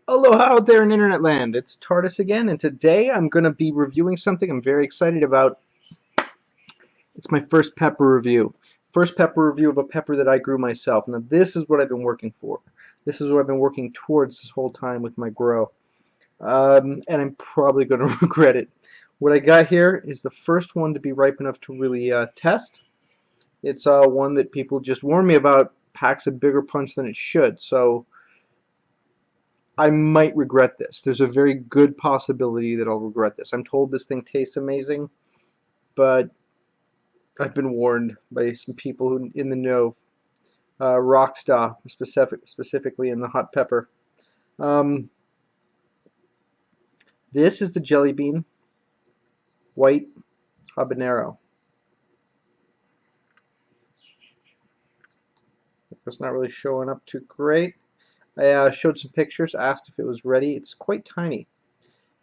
Aloha out there in internet land. It's Tardis again, and today I'm going to be reviewing something I'm very excited about. It's my first pepper review. First pepper review of a pepper that I grew myself. Now this is what I've been working for. This is what I've been working towards this whole time with my grow. And I'm probably going to regret it. What I got here is the first one to be ripe enough to really test. It's one that people just warned me about packs a bigger punch than it should. So I might regret this. There's a very good possibility that I'll regret this. I'm told this thing tastes amazing, but I've been warned by some people who in the know, Rockstar specifically in the hot pepper. Um, this is the jelly bean white habanero. It's not really showing up too great. I showed some pictures, asked if it was ready. It's quite tiny,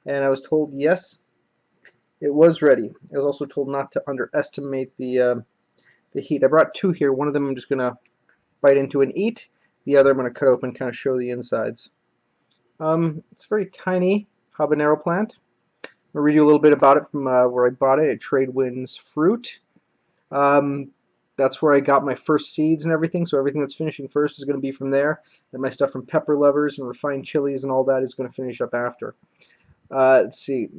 and I was told yes, it was ready. I was also told not to underestimate the heat. I brought two here. One of them I'm just gonna bite into and eat. The other I'm gonna cut open and kind of show the insides. It's a very tiny habanero plant. I'm gonna read you a little bit about it from where I bought it at Tradewinds Fruit. That's where I got my first seeds and everything, so everything that's finishing first is going to be from there. Then my stuff from Pepper Lovers and Refined Chilies and all that is going to finish up after. Let's see.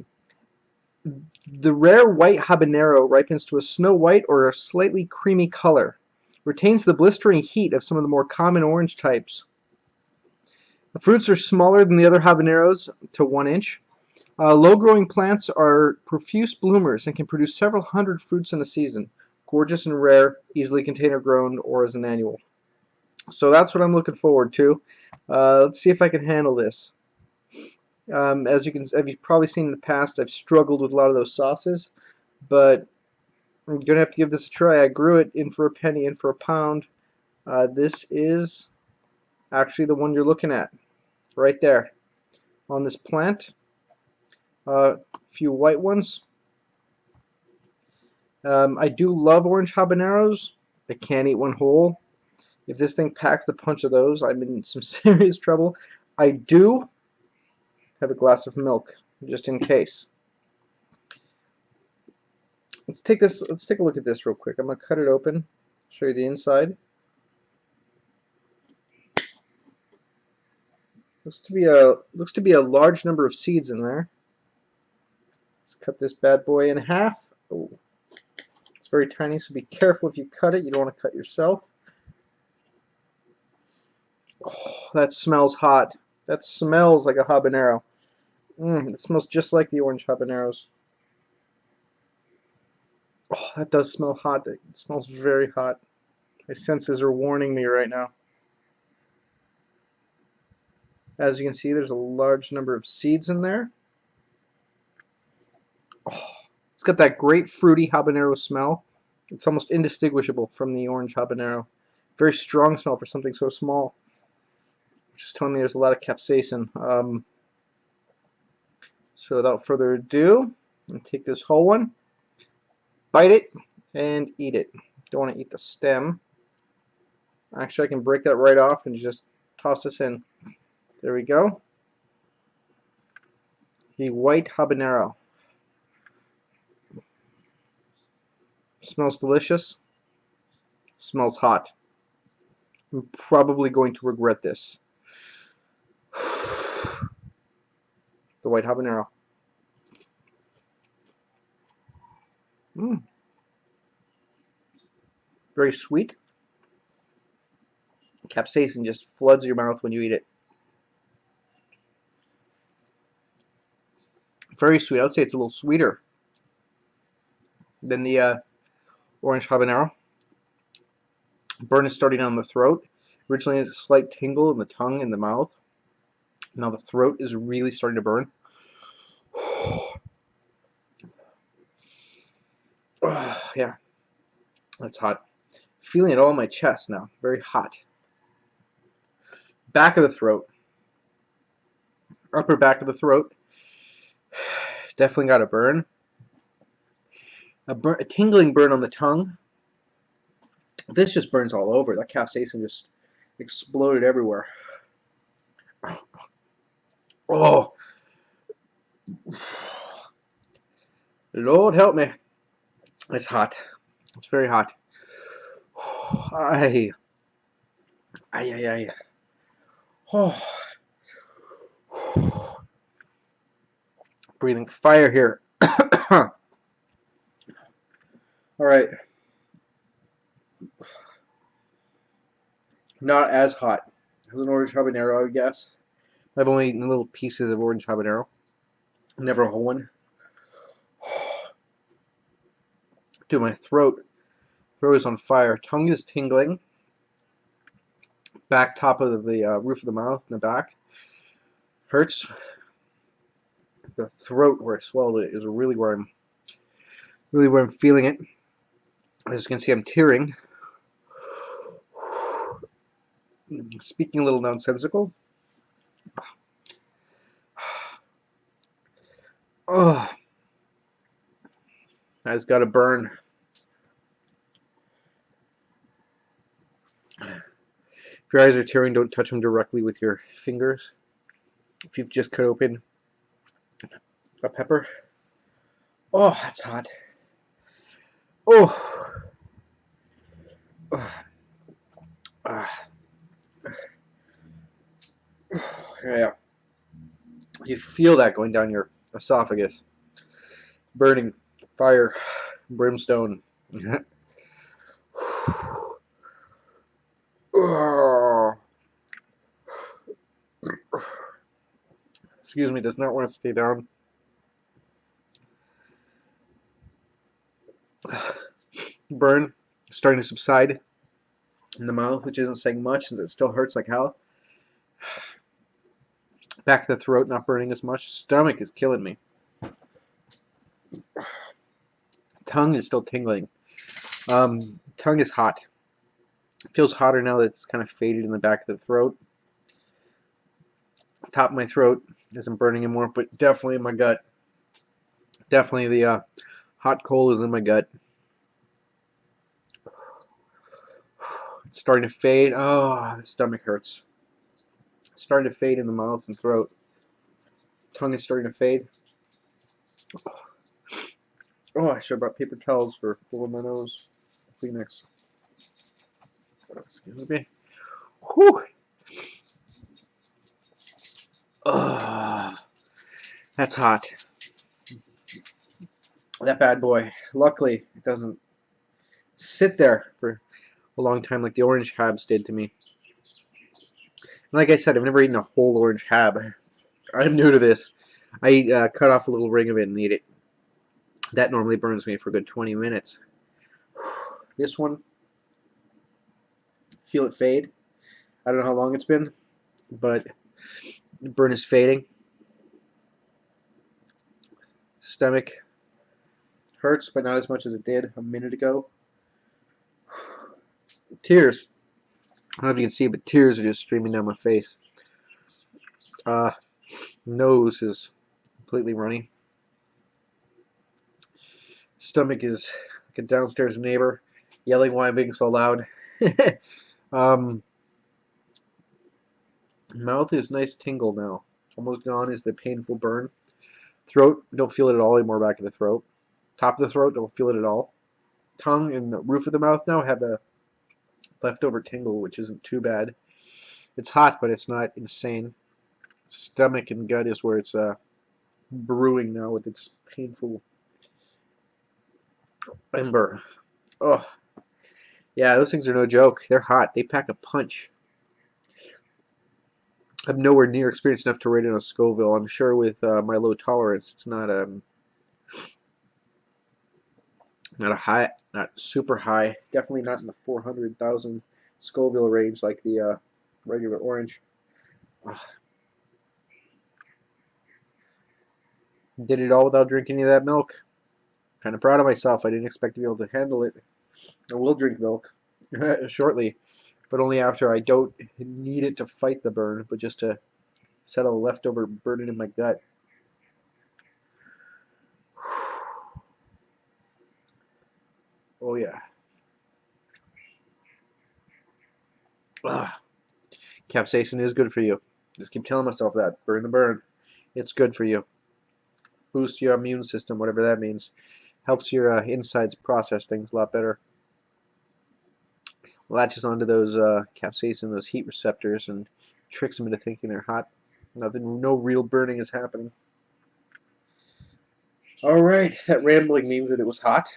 The rare white habanero ripens to a snow white or a slightly creamy color. Retains the blistering heat of some of the more common orange types. The fruits are smaller than the other habaneros to 1 inch. Low-growing plants are profuse bloomers and can produce several hundred fruits in a season. Gorgeous and rare, easily container grown or as an annual. So that's what I'm looking forward to. Let's see if I can handle this. As you've probably seen in the past, I've struggled with a lot of those sauces, but I'm gonna have to give this a try. I grew it in for a penny, in for a pound. This is actually the one you're looking at, right there, on this plant. A few white ones. I do love orange habaneros. I can't eat one whole. If this thing packs the punch of those, I'm in some serious trouble. I do have a glass of milk, just in case. Let's take a look at this real quick. I'm gonna cut it open, show you the inside. Looks to be a large number of seeds in there. Let's cut this bad boy in half. Oh. It's very tiny, so be careful if you cut it. You don't want to cut yourself. Oh, that smells hot. That smells like a habanero. It smells just like the orange habaneros. Oh, that does smell hot. It smells very hot. My senses are warning me right now. As you can see, there's a large number of seeds in there. Oh, it's got that great fruity habanero smell. It's almost indistinguishable from the orange habanero. Very strong smell for something so small. Just telling me there's a lot of capsaicin. So without further ado, I'm going to take this whole one, bite it, and eat it. Don't want to eat the stem. Actually, I can break that right off and just toss this in. There we go. The white habanero. Smells delicious. Smells hot. I'm probably going to regret this. The white habanero. Very sweet. Capsaicin just floods your mouth when you eat it. Very sweet. I would say it's a little sweeter than the orange habanero. Burn is starting on the throat. Originally, it's a slight tingle in the tongue and the mouth. Now the throat is really starting to burn. Yeah, that's hot. Feeling it all in my chest now. Very hot. Back of the throat. Upper back of the throat. Definitely got a burn. A tingling burn on the tongue. This just burns all over. That capsaicin just exploded everywhere. Oh, Lord help me. It's hot. It's very hot. Ay, ay, ay, ay. Oh. Breathing fire here. All right. Not as hot as an orange habanero, I would guess. I've only eaten little pieces of orange habanero. Never a whole one. Dude, my throat is on fire. Tongue is tingling. Back top of the roof of the mouth in the back hurts. The throat where I swallowed it is really where I'm feeling it. As you can see, I'm tearing. Speaking a little nonsensical. Oh, that's got to burn. If your eyes are tearing, don't touch them directly with your fingers. If you've just cut open a pepper. Oh, that's hot. Oh. Yeah. You feel that going down your esophagus. Burning, fire, brimstone. Excuse me, does not want to stay down. Burn, starting to subside in the mouth, which isn't saying much, since it still hurts like hell. Back of the throat, not burning as much. Stomach is killing me. Tongue is still tingling. Tongue is hot. It feels hotter now that it's kind of faded in the back of the throat. Top of my throat isn't burning anymore, but definitely in my gut. Definitely the hot coal is in my gut. It's starting to fade. Oh, the stomach hurts. It's starting to fade in the mouth and throat. Tongue is starting to fade. Oh, I should have brought paper towels for pulling my nose. Kleenex. Excuse me. Whew. Oh, that's hot. That bad boy. Luckily, it doesn't sit there for a long time like the orange habs did to me. And like I said, I've never eaten a whole orange hab. I'm new to this. I cut off a little ring of it and eat it. That normally burns me for a good 20 minutes. This one, feel it fade. I don't know how long it's been, but the burn is fading. Stomach hurts, but not as much as it did a minute ago. Tears. I don't know if you can see, but tears are just streaming down my face. Nose is completely runny. Stomach is like a downstairs neighbor yelling why I'm being so loud. Mouth is nice tingle now. Almost gone is the painful burn. Throat, don't feel it at all anymore back in the throat. Top of the throat, don't feel it at all. Tongue and the roof of the mouth now have a leftover tingle, which isn't too bad. It's hot, but it's not insane. Stomach and gut is where it's brewing now with its painful ember. Oh, yeah, those things are no joke. They're hot. They pack a punch. I'm nowhere near experienced enough to rate it on a Scoville. I'm sure with my low tolerance, it's not a high, not super high. Definitely not in the 400,000 Scoville range like the regular orange. Ugh. Did it all without drinking any of that milk. Kind of proud of myself. I didn't expect to be able to handle it. I will drink milk shortly, but only after I don't need it to fight the burn, but just to settle the leftover burden in my gut. Oh yeah. Ugh. Capsaicin is good for you. Just keep telling myself that. Burn the burn. It's good for you. Boosts your immune system, whatever that means. Helps your insides process things a lot better. Latches onto those capsaicin, those heat receptors, and tricks them into thinking they're hot. Nothing, no real burning is happening. All right, that rambling means that it was hot,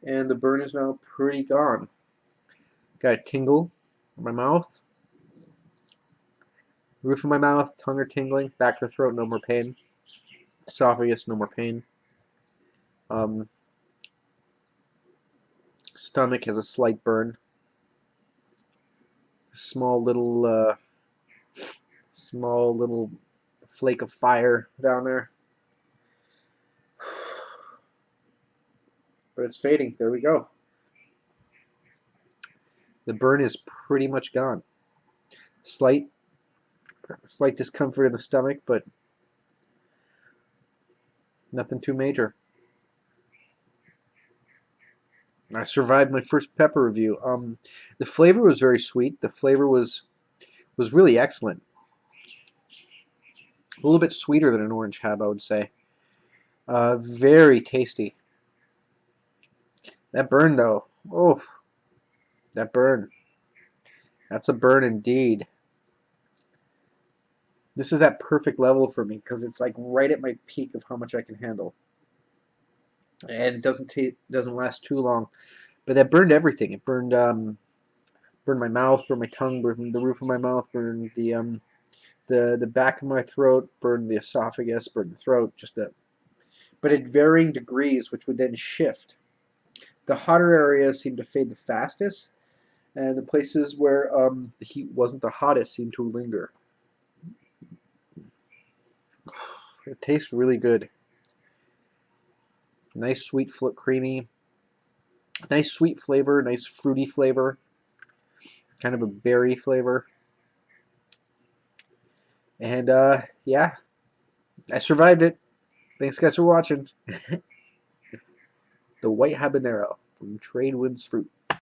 and the burn is now pretty gone. Got a tingle in my mouth, roof of my mouth, tongue are tingling, back of the throat, no more pain, esophagus, no more pain. Stomach has a slight burn, small little flake of fire down there. But it's fading. There we go. The burn is pretty much gone. Slight discomfort in the stomach, but nothing too major. I survived my first pepper review. The flavor was very sweet. The flavor was really excellent. A little bit sweeter than an orange hab, I would say. Very tasty. That burn, though. Oh, that burn. That's a burn indeed. This is that perfect level for me because it's like right at my peak of how much I can handle. And it doesn't last too long. But that burned everything. It burned my mouth, burned my tongue, burned the roof of my mouth, burned the back of my throat, burned the esophagus, burned the throat, but at varying degrees, which would then shift. The hotter areas seemed to fade the fastest, and the places where the heat wasn't the hottest seemed to linger. It tastes really good. Nice sweet, creamy. Nice sweet flavor, nice fruity flavor. Kind of a berry flavor. And yeah, I survived it. Thanks guys for watching. The white habanero from Trade Winds Fruit.